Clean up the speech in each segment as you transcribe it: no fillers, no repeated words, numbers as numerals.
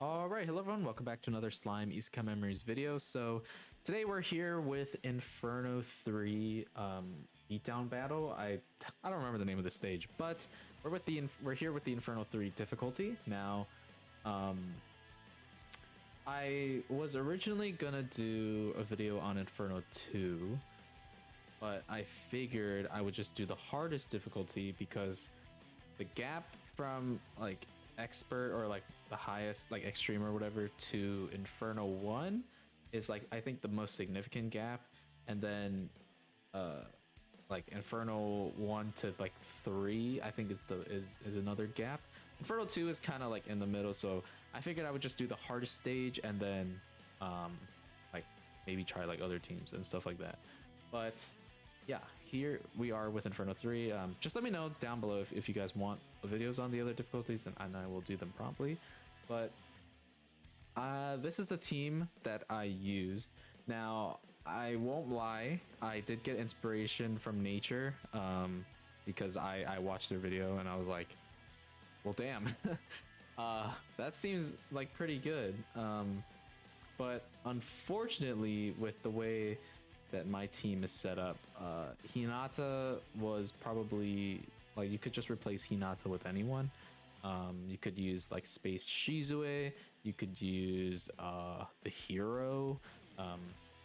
Alright, hello everyone, welcome back to another Slime Isekai Memories video. So today we're here with Inferno 3 beatdown battle. I don't remember the name of the stage, but we're here with the Inferno 3 difficulty. Now, I was originally gonna do a video on Inferno 2, but I figured I would just do the hardest difficulty because the gap from like expert or like the highest like extreme or whatever to Inferno 1 is like I think the most significant gap, and then like Inferno 1 to like 3 I think is another gap. Inferno 2 is kind of like in the middle, so I figured I would just do the hardest stage and then like maybe try like other teams and stuff like that. But yeah, here we are with Inferno 3. Just let me know down below if you guys want videos on the other difficulties, and I will do them promptly. But this is the team that I used. Now, I won't lie, I did get inspiration from nature because I watched their video and I was like, well, damn, that seems like pretty good. But unfortunately, with the way that my team is set up, Hinata was probably like, you could just replace Hinata with anyone. You could use like Space Shizue, you could use the hero,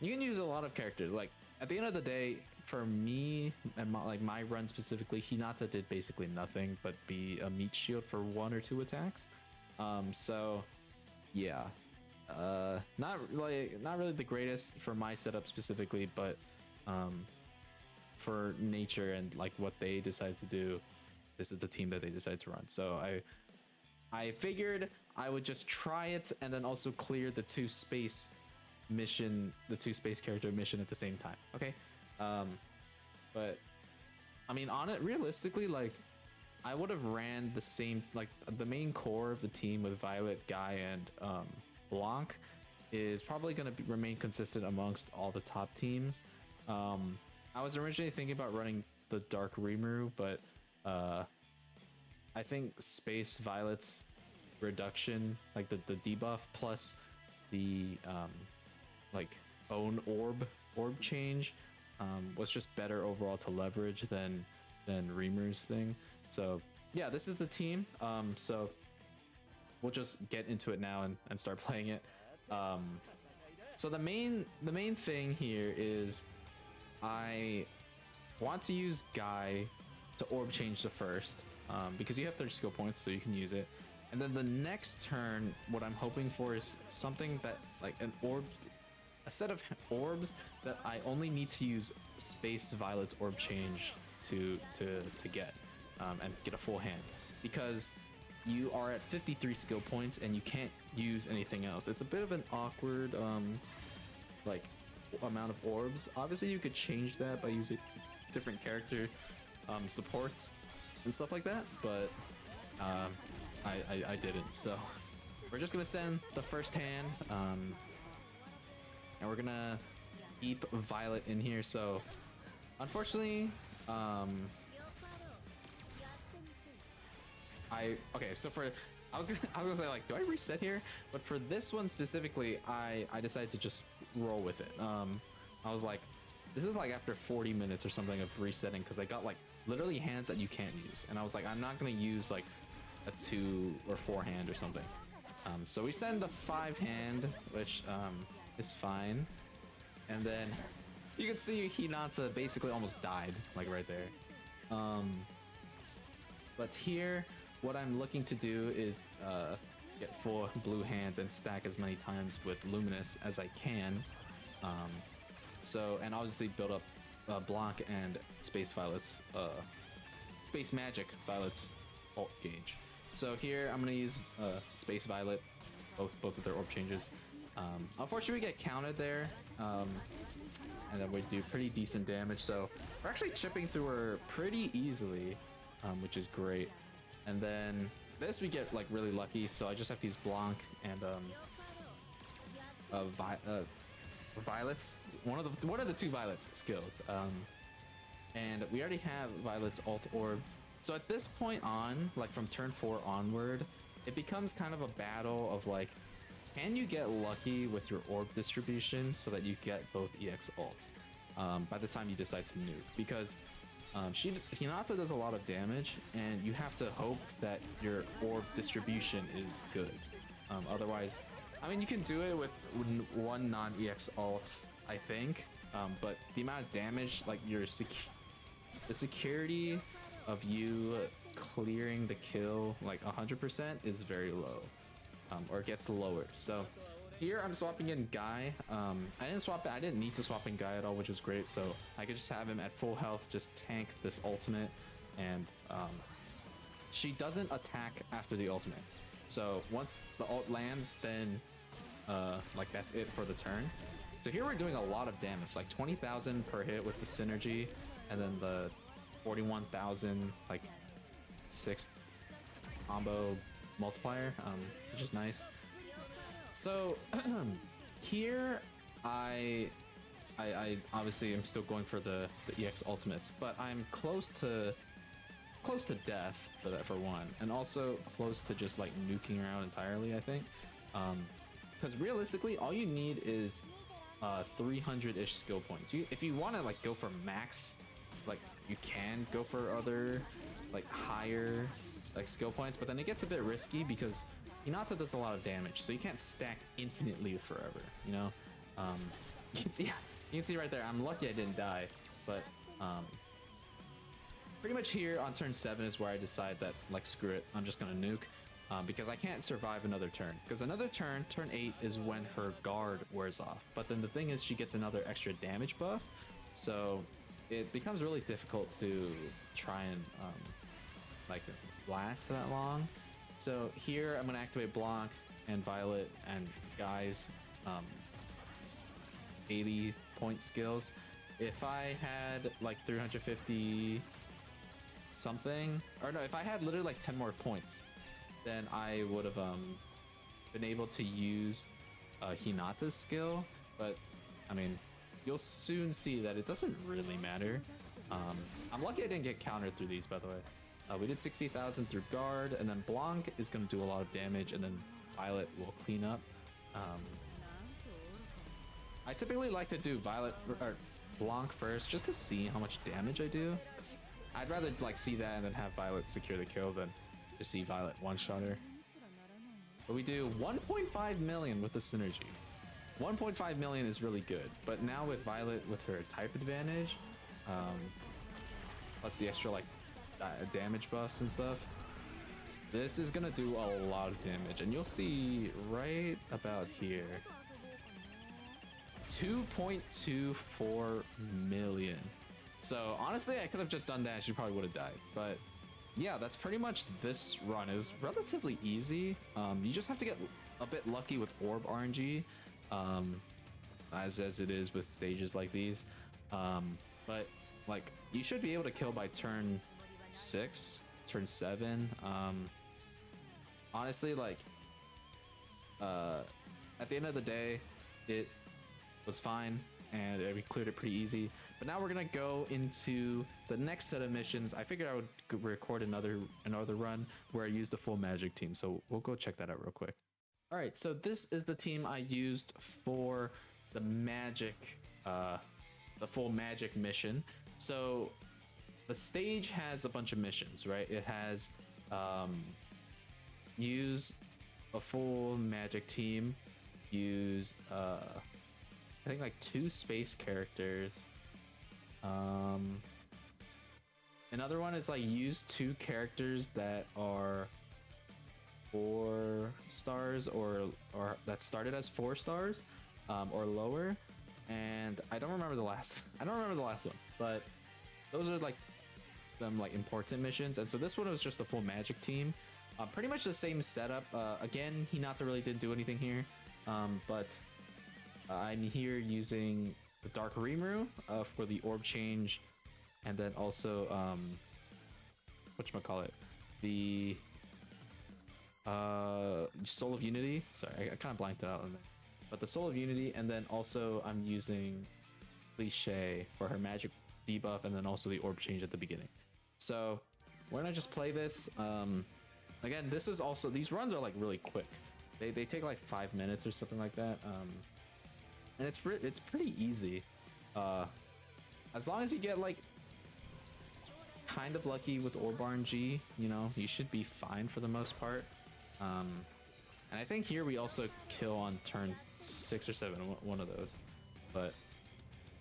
you can use a lot of characters. Like at the end of the day, for me and my run specifically, Hinata did basically nothing but be a meat shield for 1 or 2 attacks. So yeah, not really the greatest for my setup specifically, but for nature and like what they decided to do, this is the team that they decided to run. So I figured I would just try it and then also clear the two space character mission at the same time. Okay, but I mean, on it realistically, like I would have ran the same, like the main core of the team with Violet, Guy, and Blanc is probably going to remain consistent amongst all the top teams. I was originally thinking about running the Dark Rimuru, but I think Space Violet's reduction, like the debuff plus the like own orb change, was just better overall to leverage than Rimuru's thing. So yeah, this is the team. So we'll just get into it now and start playing it. So the main thing here is I want to use Guy to orb change the first, because you have 30 skill points, so you can use it. And then the next turn, what I'm hoping for is something that like a set of orbs that I only need to use Space Violet's orb change to get and get a full hand, because you are at 53 skill points and you can't use anything else. It's a bit of an awkward like amount of orbs. Obviously you could change that by using different character supports and stuff like that, but I didn't. So we're just gonna send the first hand, and we're gonna keep Violet in here. So unfortunately, so for I was gonna say, like, do I reset here? But for this one specifically, I decided to just roll with it. I was like, this is like after 40 minutes or something of resetting, because I got like literally hands that you can't use, and I was like, I'm not gonna use like a 2 or 4 hand or something. So we send the 5 hand, which is fine, and then you can see Hinata basically almost died, like right there. But here, what I'm looking to do is get 4 blue hands and stack as many times with Luminous as I can. So, and obviously build up Blanc and Space Violet's Space Magic Violet's ult gauge. So here I'm gonna use Space Violet, both of their orb changes. Unfortunately, we get counted there, and then we do pretty decent damage. So we're actually chipping through her pretty easily, which is great. And then this we get like really lucky, so I just have to use Blanc and Violet's one of the 2 Violet's skills. And we already have Violet's ult orb. So at this point on, like from turn 4 onward, it becomes kind of a battle of like, can you get lucky with your orb distribution so that you get both EX ults by the time you decide to nuke? Because Hinata does a lot of damage, and you have to hope that your orb distribution is good. Otherwise, I mean, you can do it with one non-EX ult, I think, but the amount of damage, like the security of you clearing the kill like 100% is very low, or gets lower. So here I'm swapping in Guy. I didn't need to swap in Guy at all, which is great. So I could just have him at full health, just tank this ultimate, and she doesn't attack after the ultimate. So once the ult lands, then like that's it for the turn. So here we're doing a lot of damage, like 20,000 per hit with the synergy, and then the 41,000 like 6th combo multiplier, which is nice. So here I obviously am still going for the EX ultimates, but I'm close to death for that, for one, and also close to just like nuking around entirely, I think, because realistically all you need is 300-ish skill points. If you want to like go for max, like you can go for other like higher like skill points, but then it gets a bit risky because Hinata does a lot of damage, so you can't stack infinitely forever, you know. You can see right there, I'm lucky I didn't die, but pretty much here on turn 7 is where I decide that like screw it, I'm just gonna nuke, because I can't survive another turn, because another turn 8 is when her guard wears off, but then the thing is she gets another extra damage buff, so it becomes really difficult to try and like last that long. So here I'm gonna activate Blanc and Violet and Guy's 80 point skills. If I had like 350 something, or no, if I had literally like 10 more points, then I would have been able to use Hinata's skill, but I mean, you'll soon see that it doesn't really matter. I'm lucky I didn't get countered through these, by the way. We did 60,000 through guard, and then Blanc is going to do a lot of damage, and then Violet will clean up. I typically like to do Blanc first, just to see how much damage I do. 'Cause I'd rather like see that and then have Violet secure the kill than just see Violet one-shot her. But we do 1.5 million with the synergy. 1.5 million is really good, but now with Violet with her type advantage, plus the extra like damage buffs and stuff, this is gonna do a lot of damage, and you'll see right about here, 2.24 million. So honestly, I could have just done that and she probably would have died, but yeah, that's pretty much this run. It was relatively easy. You just have to get a bit lucky with orb RNG, as it is with stages like these, but like you should be able to kill by turn 6, turn 7. Honestly, like at the end of the day, it was fine and we cleared it pretty easy. But now we're gonna go into the next set of missions. I figured I would record another run where I used the full magic team, so we'll go check that out real quick. All right, so this is the team I used for the magic, the full magic mission. So the stage has a bunch of missions, right? It has use a full magic team, use I think like 2 space characters. Another one is like use 2 characters that are 4 stars or that started as 4 stars or lower, and I don't remember the last one, but those are like them like important missions. And so this one was just the full magic team, pretty much the same setup. Again, Hinata really didn't do anything here, but I'm here using the Dark Rimuru for the orb change, and then also whatchamacallit, the Soul of Unity. Sorry, I kind of blanked out on that. But the Soul of Unity, and then also I'm using CLICHE for her magic debuff, and then also the orb change at the beginning. So we're gonna just play this. Again, this is also, these runs are like really quick. They take like 5 minutes or something like that. And it's pretty easy. As long as you get like kind of lucky with Orb RNG, you know, you should be fine for the most part. And I think here we also kill on turn 6 or 7, one of those. But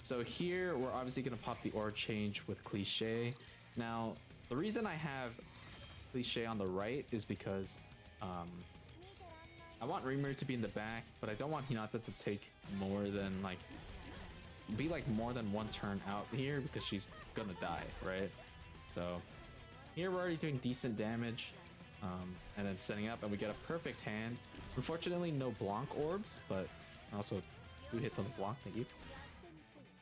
so here we're obviously gonna pop the Orb change with Cliché. Now the reason I have Cliché on the right is because I want Rimuru to be in the back, but I don't want Hinata to take more than like be like more than one turn out here because she's gonna die, right? So here we're already doing decent damage, and then setting up, and we get a perfect hand. Unfortunately, no Blanc orbs, but also 2 hits on the Blanc, thank you.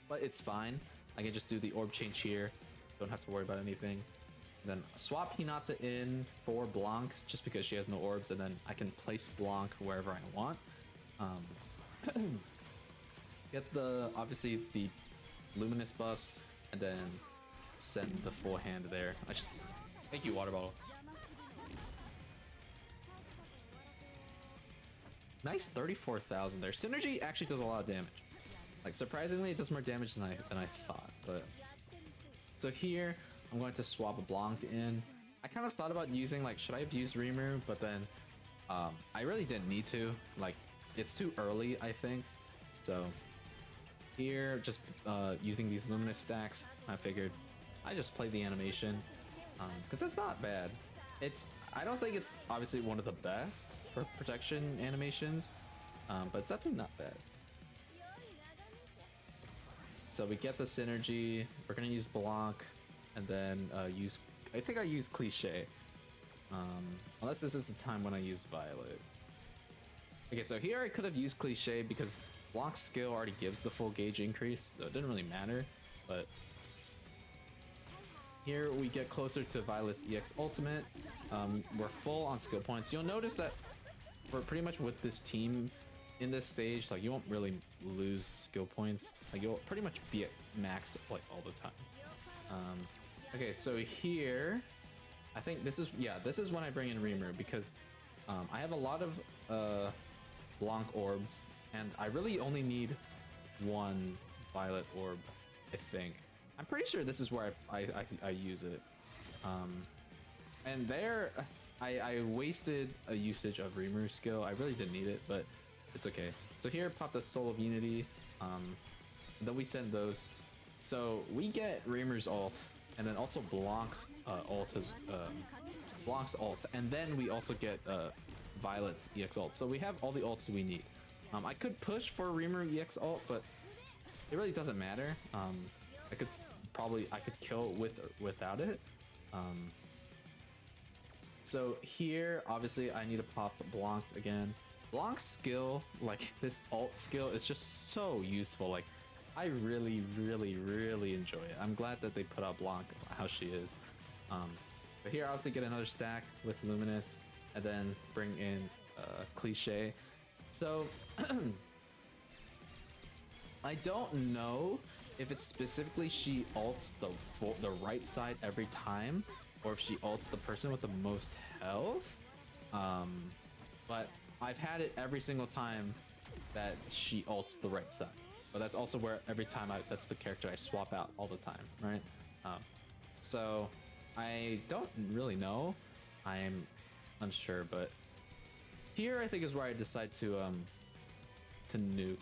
But it's fine. I can just do the orb change here. Don't have to worry about anything. And then swap Hinata in for Blanc just because she has no orbs, and then I can place Blanc wherever I want. Get the obviously the luminous buffs, and then send the full hand there. Thank you, water bottle. Nice 34,000 there. Synergy actually does a lot of damage. Like surprisingly, it does more damage than I thought. But so here I'm going to swap a Blanc in. I kind of thought about using like, should I have used Rimuru? But then I really didn't need to. Like it's too early, I think. So here, just using these luminous stacks, I figured I just play the animation because it's not bad. I don't think it's obviously one of the best for protection animations, but it's definitely not bad. So we get the synergy. We're gonna use Blanc, and then I think I use Cliché, unless this is the time when I use Violet. Okay, so here I could have used Cliché because Blanc's skill already gives the full gauge increase, so it didn't really matter. But here we get closer to Violet's EX ultimate. We're full on skill points. You'll notice that we're pretty much with this team in this stage, like you won't really lose skill points. Like you'll pretty much be at max like all the time. Okay, so here I think this is when I bring in Rimuru because I have a lot of Blanc orbs, and I really only need one Violet orb, I think. I'm pretty sure this is where I use it. And there, I wasted a usage of Rimuru's skill. I really didn't need it, but it's okay. So here, pop the Soul of Unity. Then we send those. So we get Rimuru's ult, and then also Blanc's ult as Blanc's ult, and then we also get Violet's EX ult. So we have all the ults we need. I could push for Rimuru EX ult, but it really doesn't matter. I could kill it with or without it. So here, obviously, I need to pop Blanc again. Blanc's skill, like this ult skill, is just so useful. Like, I really, really, really enjoy it. I'm glad that they put out Blanc how she is. But here, obviously, get another stack with Luminous, and then bring in Cliché. So I don't know if it's specifically she ults the right side every time, or if she ults the person with the most health. But I've had it every single time that she ults the right side. But that's also where every time that's the character I swap out all the time, right? So I don't really know. I'm unsure, but here I think is where I decide to nuke.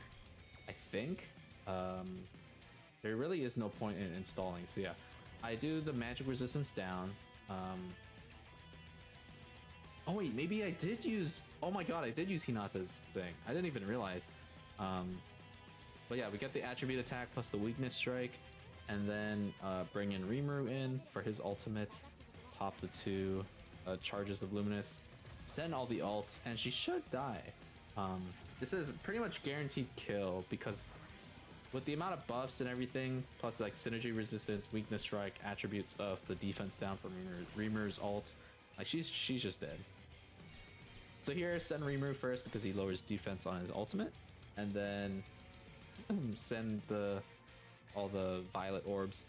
I think there really is no point in installing. So yeah, I do the magic resistance down. Oh wait, maybe I did use. Oh my god, I did use Hinata's thing. I didn't even realize. But yeah, we get the attribute attack plus the weakness strike, and then bring in Rimuru in for his ultimate. Pop the 2 charges of Luminous, send all the ults, and she should die. This is pretty much guaranteed kill because with the amount of buffs and everything, plus like synergy resistance, weakness strike, attribute stuff, the defense down from Rimuru's ult, like she's just dead. So here, send Rimuru first because he lowers defense on his ultimate, and then send all the Violet orbs.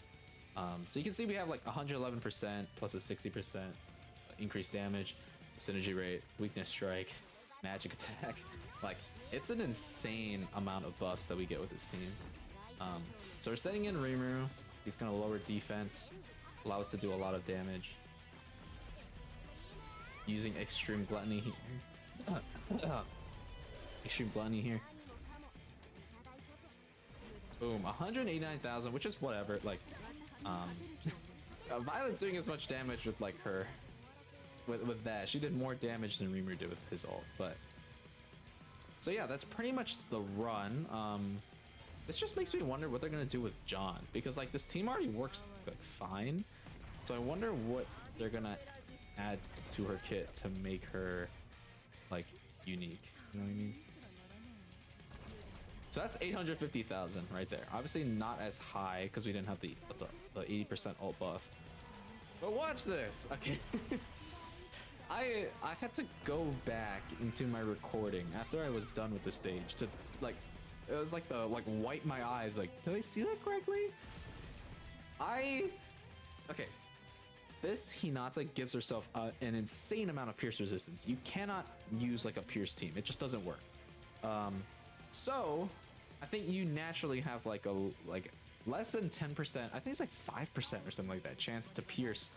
So you can see we have like 111% plus a 60% increased damage. synergy rate, weakness strike, magic attack. Like, it's an insane amount of buffs that we get with this team. So we're setting in Rimuru. He's gonna lower defense, allow us to do a lot of damage. Using Extreme Gluttony here. Extreme Gluttony here. Boom, 189,000, which is whatever. Like, Violet's doing as much damage with like her, with that. She did more damage than Rimuru did with his ult, but. So yeah, that's pretty much the run. This just makes me wonder what they're gonna do with John, because like this team already works like fine. So I wonder what they're gonna add to her kit to make her like unique. You know what I mean? So that's 850,000 right there. Obviously not as high because we didn't have the 80% ult buff. But watch this. Okay. I had to go back into my recording after I was done with the stage to like, it was like the wipe my eyes, like, did I see that correctly? Okay, this Hinata gives herself an insane amount of pierce resistance. You cannot use like a pierce team, it just doesn't work. So I think you naturally have like a less than 10%, I think it's like 5% or something like that, chance to pierce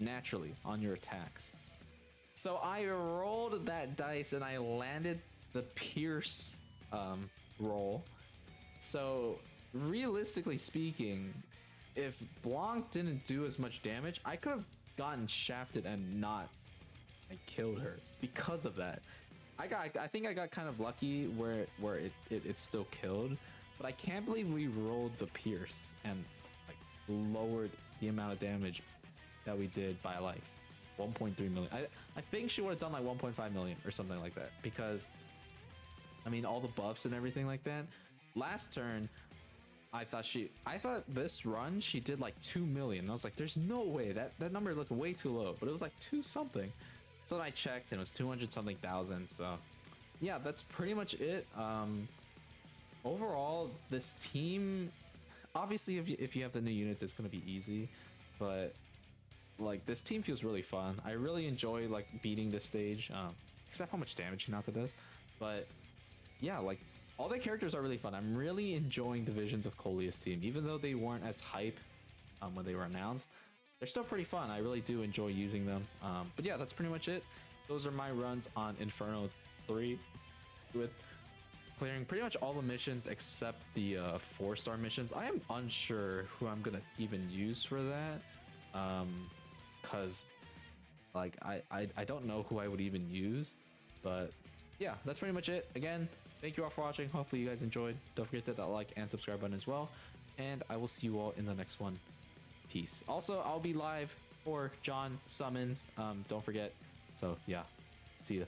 naturally on your attacks. So I rolled that dice and I landed the pierce roll. So realistically speaking, if Blanc didn't do as much damage, I could have gotten shafted and not killed her because of that. I think I got kind of lucky where it still killed, but I can't believe we rolled the pierce and like lowered the amount of damage that we did by like 1.3 million. I think she would have done like 1.5 million or something like that, because I mean all the buffs and everything like that. Last turn I thought this run she did like 2 million. I was like, there's no way, that number looked way too low, but it was like 2 something. So then I checked and it was 200 something thousand. So yeah, that's pretty much it. Overall, this team, obviously if you have the new units, it's gonna be easy, but like this team feels really fun. I really enjoy like beating this stage, except how much damage Hinata does. But yeah, like all the characters are really fun. I'm really enjoying the Visions of Coleus team, even though they weren't as hype when they were announced. They're still pretty fun. I really do enjoy using them. But yeah, that's pretty much it. Those are my runs on Inferno 3, with clearing pretty much all the missions except the 4-star missions. I am unsure who I'm gonna even use for that, cause like I don't know who I would even use. But yeah, that's pretty much it. Again, thank you all for watching. Hopefully you guys enjoyed. Don't forget to hit that like and subscribe button as well, and I will see you all in the next one. Peace. Also, I'll be live for John summons, don't forget. So yeah, see ya.